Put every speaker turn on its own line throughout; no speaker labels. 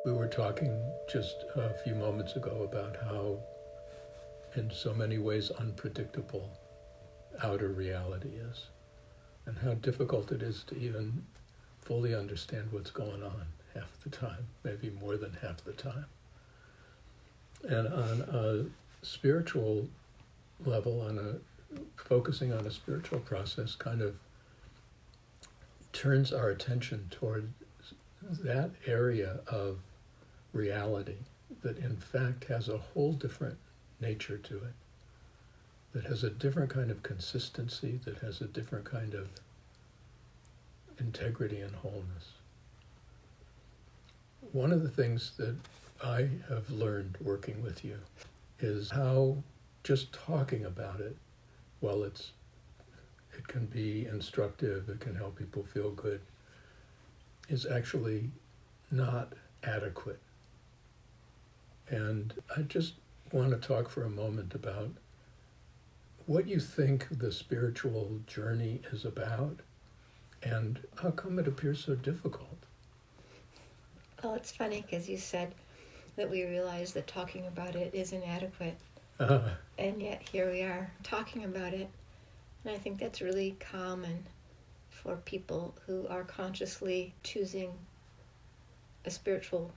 We were talking just a few moments ago about how, in so many ways, unpredictable outer reality is, and how difficult it is to even fully understand what's going on half the time, maybe more than half the time. And on a spiritual level, focusing on a spiritual process kind of turns our attention toward that area of reality that in fact has a whole different nature to it, that has a different kind of consistency, that has a different kind of integrity and wholeness. One of the things that I have learned working with you is how just talking about it, while it can be instructive, it can help people feel good, is actually not adequate. And I just want to talk for a moment about what you think the spiritual journey is about and how come it appears so difficult.
Well, it's funny because you said that we realize that talking about it is inadequate. And yet here we are talking about it. And I think that's really common for people who are consciously choosing a spiritual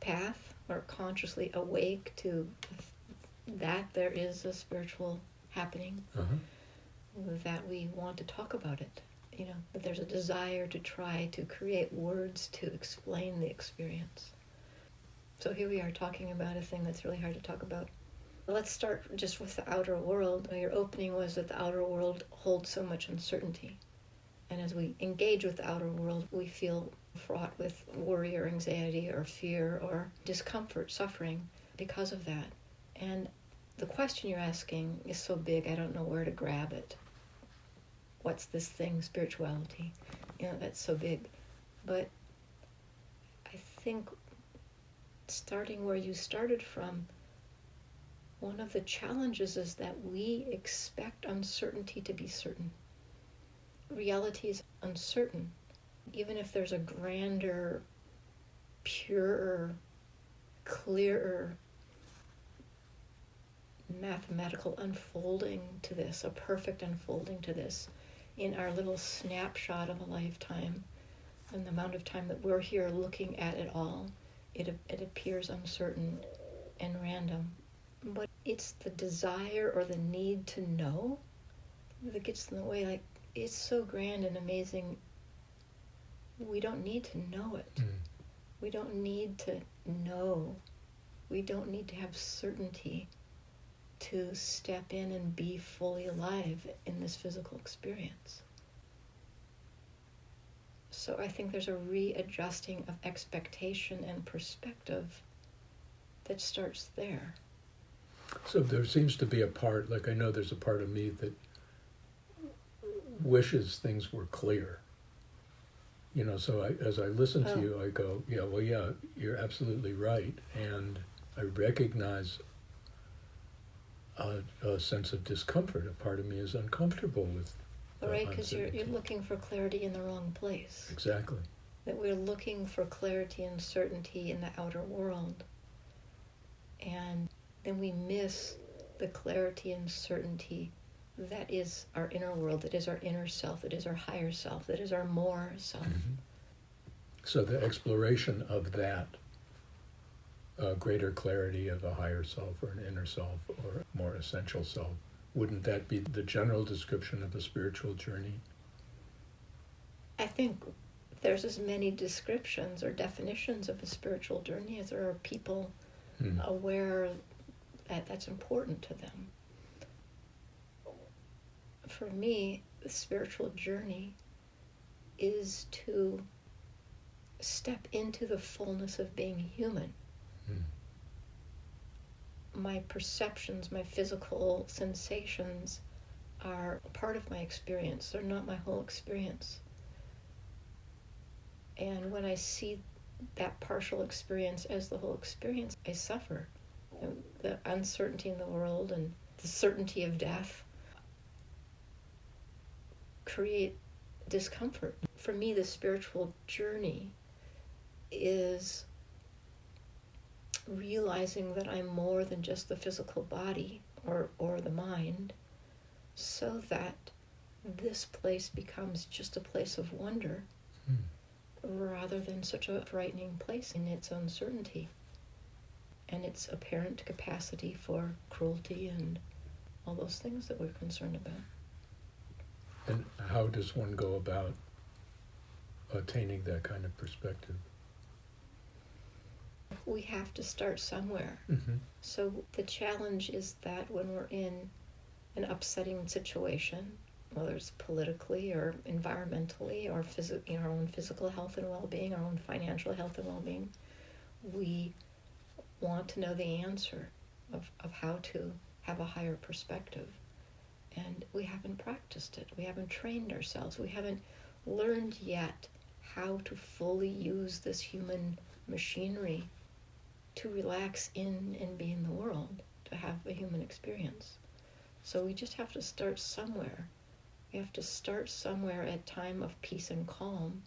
path or consciously awake to that there is a spiritual happening, that we want to talk about it. That there's a desire to try to create words to explain the experience. So here we are talking about a thing that's really hard to talk about. Let's start just with the outer world. Your opening was that the outer world holds so much uncertainty. And as we engage with the outer world, we feel fraught with worry or anxiety or fear or discomfort, suffering because of that. And the question you're asking is so big, I don't know where to grab it. What's this thing, spirituality? That's so big. But I think starting where you started from, one of the challenges is that we expect uncertainty to be certain. Reality is uncertain. Even if there's a grander, purer, clearer, mathematical unfolding to this, a perfect unfolding to this, in our little snapshot of a lifetime, and the amount of time that we're here looking at it all, it appears uncertain and random. But it's the desire or the need to know that gets in the way. Like, it's so grand and amazing. We don't need to know it. We don't need to know. We don't need to have certainty to step in and be fully alive in this physical experience. So I think there's a readjusting of expectation and perspective that starts there.
So there seems to be a part, like I know there's a part of me that wishes things were clear. So as I listen to you, I go, yeah, you're absolutely right. And I recognize a sense of discomfort. A part of me is uncomfortable with
right, because you're looking for clarity in the wrong place.
Exactly.
That we're looking for clarity and certainty in the outer world. And then we miss the clarity and certainty that is our inner world, that is our inner self, that is our higher self, that is our more self.
So the exploration of that greater clarity of a higher self or an inner self or more essential self, wouldn't that be the general description of a spiritual journey?
I think there's as many descriptions or definitions of a spiritual journey as there are people aware that that's important to them. For me, the spiritual journey is to step into the fullness of being human. My perceptions, my physical sensations are part of my experience. They're not my whole experience. And when I see that partial experience as the whole experience, I suffer. The uncertainty in the world and the certainty of death create discomfort. For me, the spiritual journey is realizing that I'm more than just the physical body or the mind, so that this place becomes just a place of wonder rather than such a frightening place in its uncertainty and its apparent capacity for cruelty and all those things that we're concerned about.
And how does one go about attaining that kind of perspective?
We have to start somewhere.
Mm-hmm.
So the challenge is that when we're in an upsetting situation, whether it's politically or environmentally or our own physical health and well-being, our own financial health and well-being, we want to know the answer of how to have a higher perspective. And we haven't practiced it. We haven't trained ourselves. We haven't learned yet how to fully use this human machinery to relax in and be in the world, to have a human experience. So we just have to start somewhere. We have to start somewhere at time of peace and calm.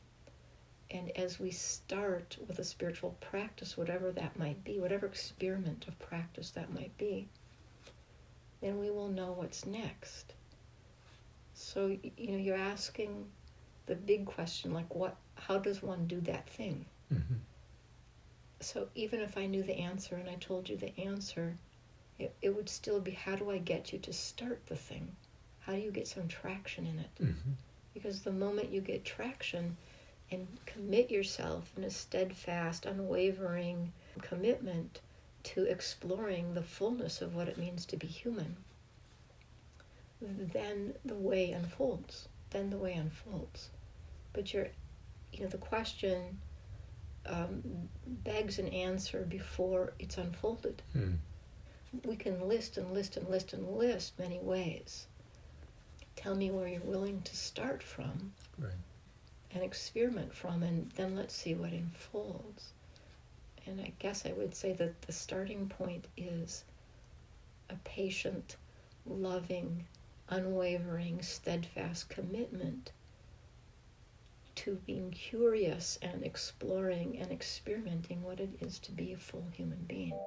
And as we start with a spiritual practice, whatever that might be, whatever experiment of practice that might be, then we will know what's next. So, you're asking the big question, like how does one do that thing?
Mm-hmm.
So even if I knew the answer and I told you the answer, it would still be, how do I get you to start the thing? How do you get some traction in it?
Mm-hmm.
Because the moment you get traction and commit yourself in a steadfast, unwavering commitment to exploring the fullness of what it means to be human, then the way unfolds. But the question begs an answer before it's unfolded. We can list many ways. Tell me where you're willing to start from,
Right.
and experiment from, and then let's see what unfolds. And I guess I would say that the starting point is a patient, loving, unwavering, steadfast commitment to being curious and exploring and experimenting what it is to be a full human being.